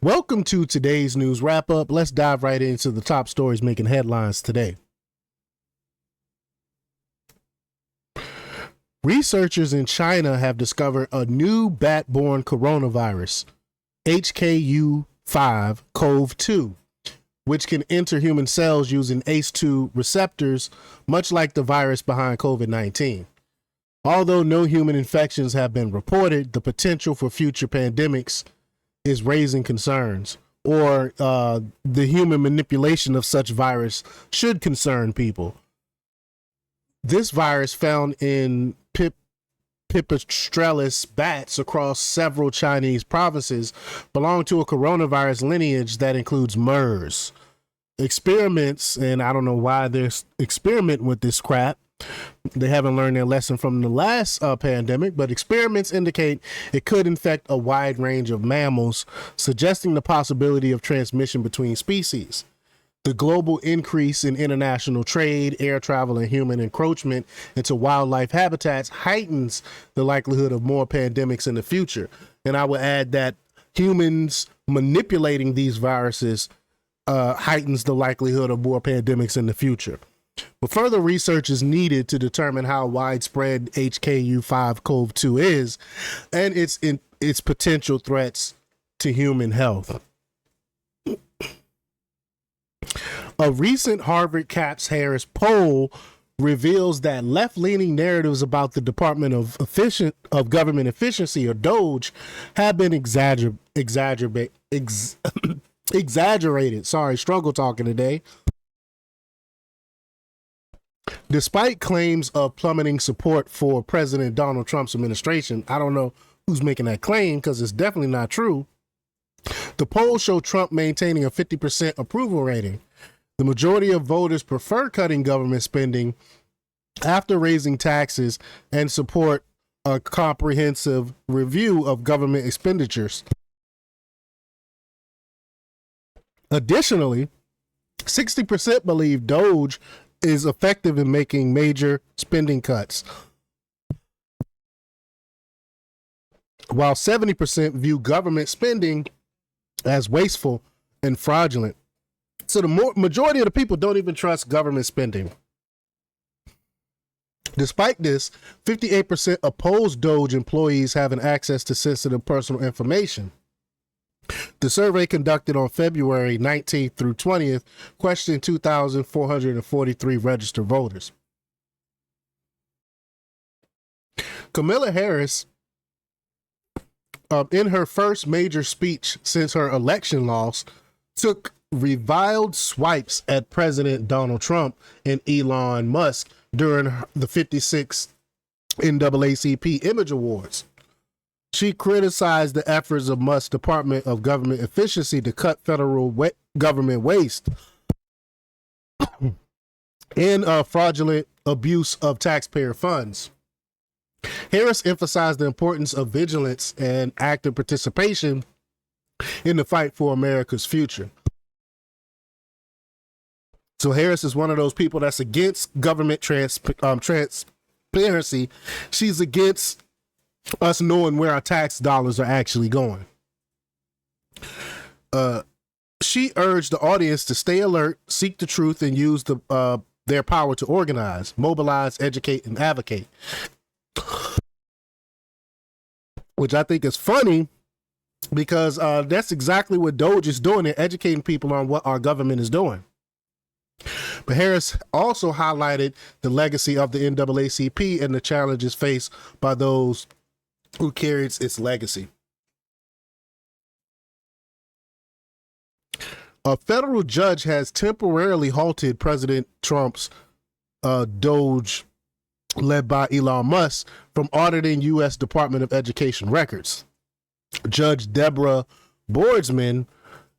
Welcome to today's news wrap up. Let's dive right into the top stories making headlines today. Researchers in China have discovered a new bat-borne coronavirus, HKU5-CoV2, which can enter human cells using ACE2 receptors, much like the virus behind COVID-19. Although no human infections have been reported, the potential for future pandemics is raising concerns, or the human manipulation of such virus should concern people. This virus, found in Pipistrellus bats across several Chinese provinces, belong to a coronavirus lineage that includes MERS. Experiments, and I don't know why they're experimenting with this crap. They haven't learned their lesson from the last pandemic, but experiments indicate it could infect a wide range of mammals, suggesting the possibility of transmission between species. The global increase in international trade, air travel, and human encroachment into wildlife habitats heightens the likelihood of more pandemics in the future. And I would add that humans manipulating these viruses heightens the likelihood of more pandemics in the future. But further research is needed to determine how widespread HKU5-CoV2 is and its potential threats to human health. A recent Harvard Caps Harris poll reveals that left-leaning narratives about the Department of Government Efficiency, or DOGE, have been exaggerated. Struggle talking today. Despite claims of plummeting support for President Donald Trump's administration, I don't know who's making that claim because it's definitely not true. The polls show Trump maintaining a 50% approval rating. The majority of voters prefer cutting government spending after raising taxes and support a comprehensive review of government expenditures. Additionally, 60% believe DOGE is effective in making major spending cuts, while 70% view government spending as wasteful and fraudulent. So the majority of the people don't even trust government spending. Despite this, 58% oppose DOGE employees having access to sensitive personal information. The survey, conducted on February 19th through 20th, questioned 2,443 registered voters. Kamala Harris, in her first major speech since her election loss, took reviled swipes at President Donald Trump and Elon Musk during the 56th NAACP Image Awards. She criticized the efforts of Musk's Department of Government Efficiency to cut federal government waste and fraudulent abuse of taxpayer funds. Harris emphasized the importance of vigilance and active participation in the fight for America's future. So Harris is one of those people that's against government transparency. She's against us knowing where our tax dollars are actually going. She urged the audience to stay alert, seek the truth, and use their power to organize, mobilize, educate, and advocate. Which I think is funny because that's exactly what DOGE is doing. They're educating people on what our government is doing. But Harris also highlighted the legacy of the NAACP and the challenges faced by those who carries its legacy. A federal judge has temporarily halted President Trump's DOGE, led by Elon Musk, from auditing U.S. Department of Education records. Judge Deborah Boardsman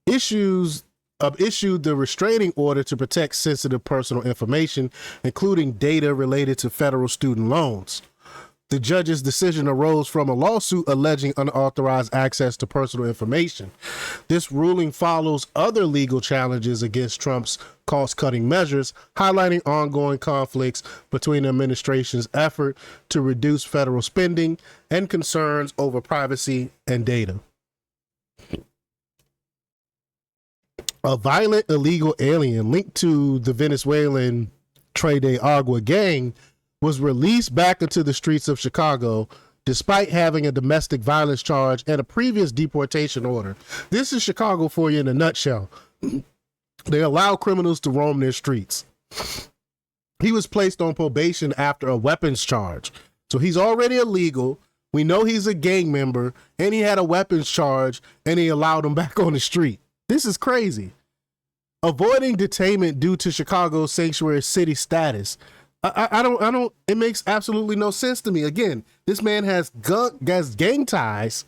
issued the restraining order to protect sensitive personal information, including data related to federal student loans. The judge's decision arose from a lawsuit alleging unauthorized access to personal information. This ruling follows other legal challenges against Trump's cost-cutting measures, highlighting ongoing conflicts between the administration's effort to reduce federal spending and concerns over privacy and data. A violent illegal alien linked to the Venezuelan Tre de Agua gang was released back into the streets of Chicago despite having a domestic violence charge and a previous deportation order. This is Chicago for you in a nutshell. They allow criminals to roam their streets. He was placed on probation after a weapons charge. So he's already illegal. We know he's a gang member, and he had a weapons charge, and he allowed him back on the street. This is crazy. Avoiding detainment due to Chicago's sanctuary city status. I don't, it makes absolutely no sense to me. Again, this man has gang ties.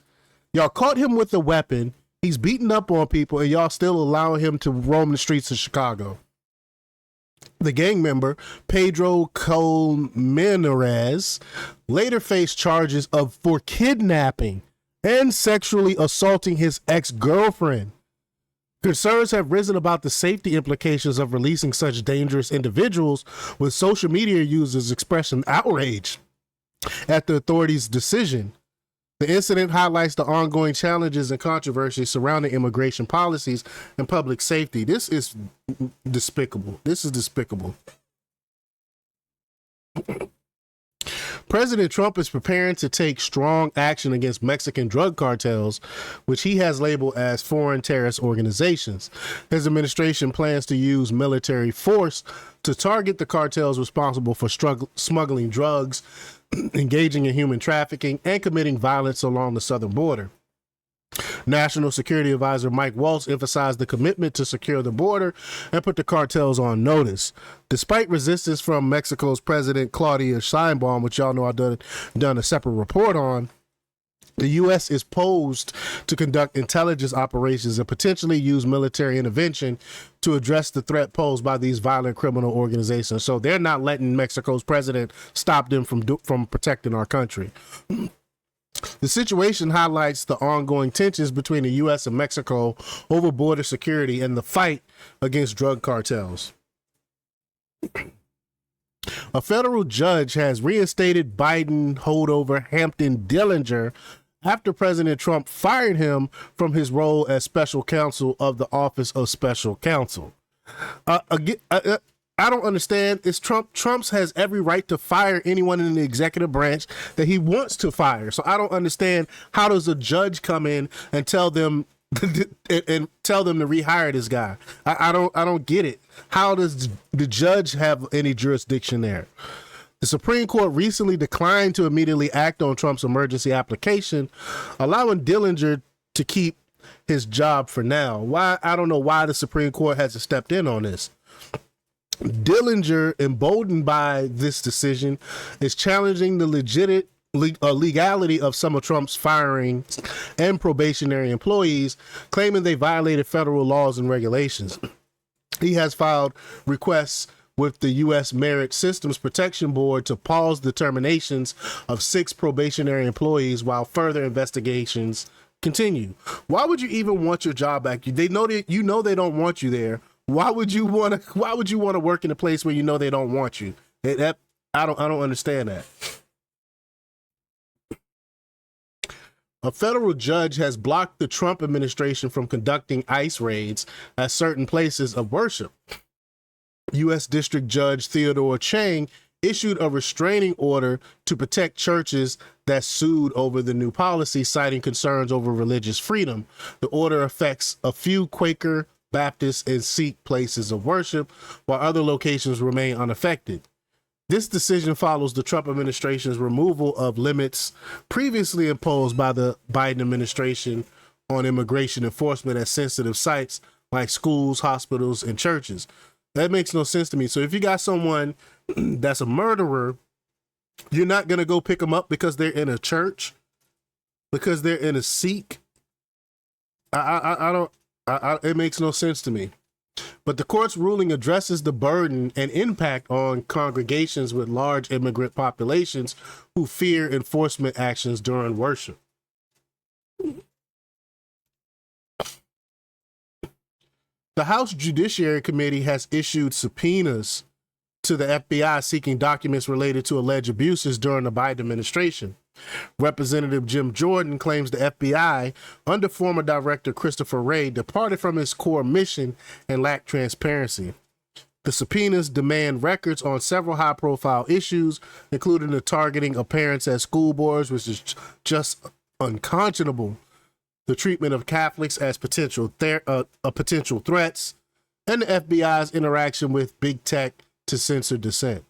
Y'all caught him with a weapon. He's beating up on people, and y'all still allowing him to roam the streets of Chicago. The gang member, Pedro Colmenares, later faced charges for kidnapping and sexually assaulting his ex-girlfriend. Concerns have risen about the safety implications of releasing such dangerous individuals, with social media users expressing outrage at the authorities' decision. The incident highlights the ongoing challenges and controversies surrounding immigration policies and public safety. This is despicable. This is despicable. President Trump is preparing to take strong action against Mexican drug cartels, which he has labeled as foreign terrorist organizations. His administration plans to use military force to target the cartels responsible for smuggling drugs, engaging in human trafficking, and committing violence along the southern border. National Security Advisor Mike Waltz emphasized the commitment to secure the border and put the cartels on notice. Despite resistance from Mexico's President Claudia Sheinbaum, which y'all know I've done a separate report on, the U.S. is posed to conduct intelligence operations and potentially use military intervention to address the threat posed by these violent criminal organizations. So they're not letting Mexico's president stop them from protecting our country. The situation highlights the ongoing tensions between the U.S. and Mexico over border security and the fight against drug cartels. A federal judge has reinstated Biden holdover Hampton Dillinger after President Trump fired him from his role as special counsel of the Office of Special Counsel. I don't understand. It's Trump. Trump's has every right to fire anyone in the executive branch that he wants to fire. So I don't understand, how does a judge come in and tell them to rehire this guy? I don't get it. How does the judge have any jurisdiction there? The Supreme Court recently declined to immediately act on Trump's emergency application, allowing Dillinger to keep his job for now. Why? I don't know why the Supreme Court hasn't stepped in on this. Dillinger, emboldened by this decision, is challenging the legality of some of Trump's firing and probationary employees, claiming they violated federal laws and regulations. He has filed requests with the U.S. Merit Systems Protection Board to pause the terminations of 6 probationary employees while further investigations continue. Why would you even want your job back? They know that they don't want you there. Why would you want to work in a place where you know they don't want you? I don't understand that. A federal judge has blocked the Trump administration from conducting ICE raids at certain places of worship. U.S. District Judge Theodore Chang issued a restraining order to protect churches that sued over the new policy, citing concerns over religious freedom. The order affects a few Quaker, Baptist, and Sikh places of worship, while other locations remain unaffected. This decision follows the Trump administration's removal of limits previously imposed by the Biden administration on immigration enforcement at sensitive sites like schools, hospitals, and churches. That makes no sense to me. So if you got someone that's a murderer, you're not going to go pick them up because they're in a church, because they're in a Sikh. It makes no sense to me. But the court's ruling addresses the burden and impact on congregations with large immigrant populations who fear enforcement actions during worship. The House Judiciary Committee has issued subpoenas to the FBI seeking documents related to alleged abuses during the Biden administration. Representative Jim Jordan claims the FBI, under former Director Christopher Wray, departed from its core mission and lacked transparency. The subpoenas demand records on several high-profile issues, including the targeting of parents at school boards, which is just unconscionable, the treatment of Catholics as potential threats, and the FBI's interaction with big tech to censor dissent.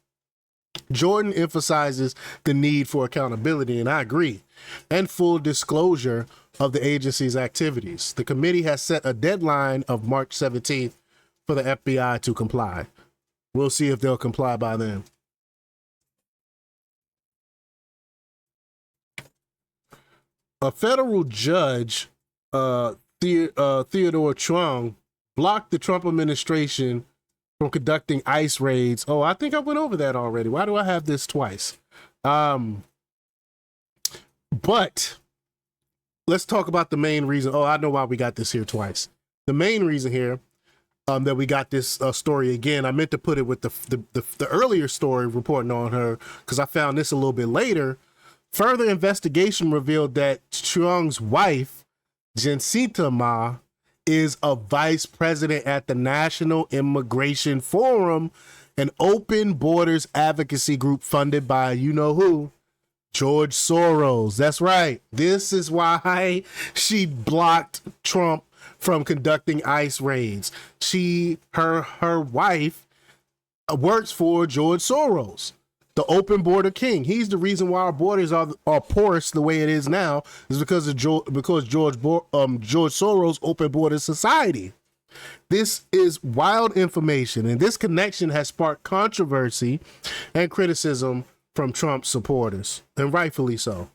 Jordan emphasizes the need for accountability, and I agree, and full disclosure of the agency's activities. The committee has set a deadline of March 17th for the FBI to comply. We'll see if they'll comply by then. A federal judge, Theodore Chung, blocked the Trump administration from conducting ICE raids. Oh, I think I went over that already. Why do I have this twice? But let's talk about the main reason. Oh, I know why we got this here twice. The main reason here that we got this story again, I meant to put it with the earlier story reporting on her, because I found this a little bit later. Further investigation revealed that Chung's wife, Jacinta Ma, is a vice president at the National Immigration Forum, an open borders advocacy group funded by you know who, George Soros. That's right. This is why she blocked Trump from conducting ICE raids. Her wife works for George Soros, the open border king. He's the reason why our borders are porous the way it is now, is because of George Soros' open border society. This is wild information, and this connection has sparked controversy and criticism from Trump supporters, and rightfully so.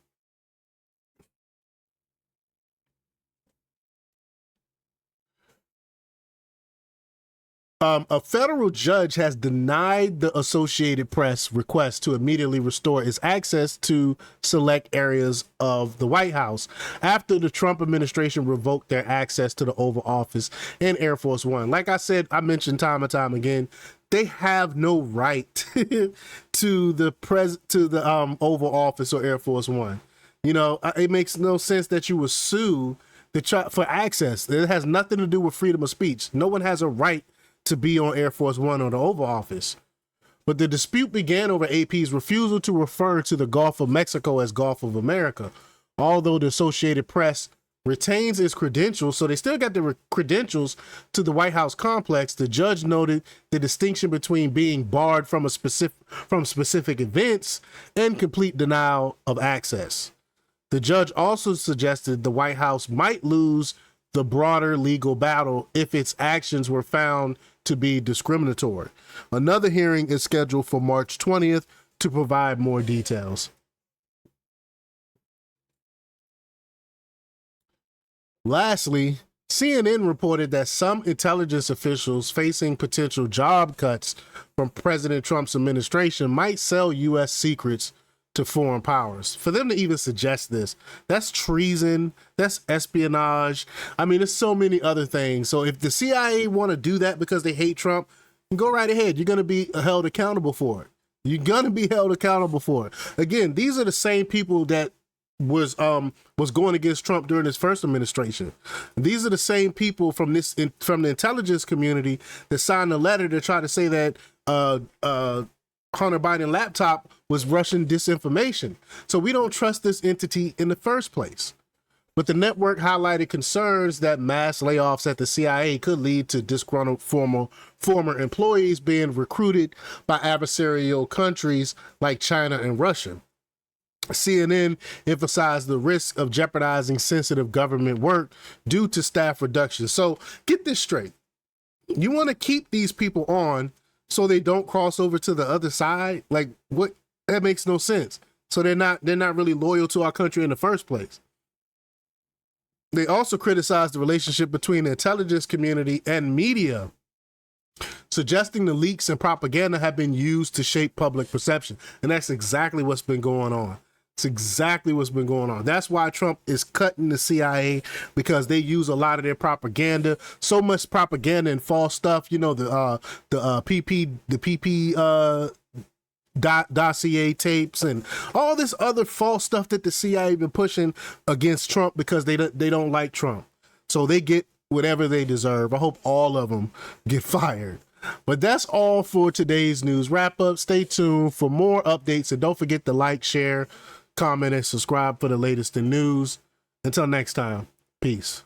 A federal judge has denied the Associated Press request to immediately restore its access to select areas of the White House after the Trump administration revoked their access to the Oval Office and Air Force One. Like I said, I mentioned time and time again, they have no right to the Oval Office or Air Force One. You know, it makes no sense that you would sue for access. It has nothing to do with freedom of speech. No one has a right to be on Air Force One or the Oval Office. But the dispute began over AP's refusal to refer to the Gulf of Mexico as Gulf of America. Although the Associated Press retains its credentials, so they still got the credentials to the White House complex, the judge noted the distinction between being barred from specific events and complete denial of access. The judge also suggested the White House might lose the broader legal battle if its actions were found to be discriminatory. Another hearing is scheduled for March 20th to provide more details. Lastly, CNN reported that some intelligence officials facing potential job cuts from President Trump's administration might sell U.S. secrets to foreign powers. For them to even suggest this, that's treason, that's espionage. I mean, there's so many other things. So if the CIA want to do that because they hate Trump, go right ahead. You're going to be held accountable for it. You're going to be held accountable for it. Again, these are the same people that was going against Trump during his first administration. These are the same people from the intelligence community that signed a letter to try to say that Hunter Biden laptop was Russian disinformation. So we don't trust this entity in the first place. But the network highlighted concerns that mass layoffs at the CIA could lead to disgruntled former employees being recruited by adversarial countries like China and Russia. CNN emphasized the risk of jeopardizing sensitive government work due to staff reductions. So get this straight. You want to keep these people on so they don't cross over to the other side? Like, what? That makes no sense. So they're not really loyal to our country in the first place. They also criticized the relationship between the intelligence community and media, suggesting the leaks and propaganda have been used to shape public perception. And that's exactly what's been going on. It's exactly what's been going on. That's why Trump is cutting the CIA, because they use a lot of their propaganda, so much propaganda and false stuff. You know, the PP dossier tapes and all this other false stuff that the CIA been pushing against Trump because they don't like Trump. So they get whatever they deserve. I hope all of them get fired. But that's all for today's news wrap up. Stay tuned for more updates and don't forget to like, share, comment, and subscribe for the latest in news. Until next time, peace.